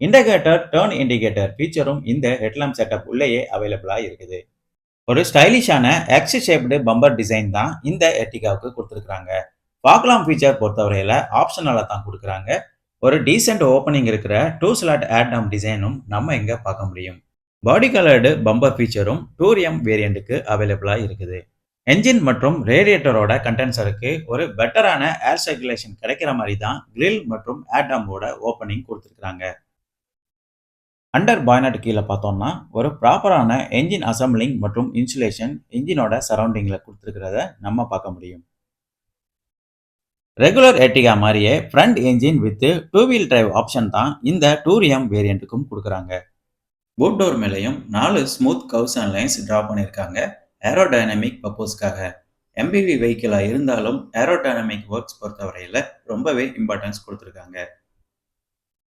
Indicator, turn indicator ஃபீச்சரும் இந்த headlamp setup உள்ளேயே அவைலபிளா இருக்குது. ஒரு ஸ்டைலிஷான எக்ஸ் ஷேப்டு பம்பர் டிசைன் தான் இந்த எர்டிகாவுக்கு கொடுத்துருக்காங்க. ஃபாக் ஃபீச்சர் பொறுத்தவரையில ஆப்ஷனலா தான் கொடுக்குறாங்க. ஒரு டீசென்ட் ஓப்பனிங் இருக்கிற 2 ஸ்லாட் ஆட் டிசைனும் நம்ம இங்க பார்க்க முடியும். பாடி கலர்டு பம்பர் ஃபீச்சரும் டூரியம் வேரியண்ட்டுக்கு அவைலபிளா இருக்குது. என்ஜின் மற்றும் ரேடியேட்டரோட கண்டென்சருக்கு ஒரு பெட்டரான ஏர் சர்க்குலேஷன் கிடைக்கிற மாதிரி தான் கிரில் மற்றும் ஆட்டமோட ஓப்பனிங் கொடுத்துருக்காங்க. அண்டர் பாய்னட் கீழே பார்த்தோம்னா ஒரு ப்ராப்பரான என்ஜின் அசம்பிளிங் மற்றும் இன்சுலேஷன் இன்ஜினோட சரௌண்டிங்கில் கொடுத்துருக்கிறத நம்ம பார்க்க முடியும். ரெகுலர் எர்டிகா மாதிரியே front engine with 2 wheel drive option தான் இந்த டூரியம் வேரியண்ட்டுக்கும் கொடுக்குறாங்க. போட் டோர் மேலேயும் 4 smooth curves and lines draw பண்ணியிருக்காங்க ஏரோடைனமிக் பர்பஸ்க்காக. எம்பிவி வெஹிக்கிளாக இருந்தாலும் ஏரோடைனமிக் ஒர்க்ஸ் பொறுத்தவரையில் ரொம்பவே இம்பார்ட்டன்ஸ் கொடுத்துருக்காங்க.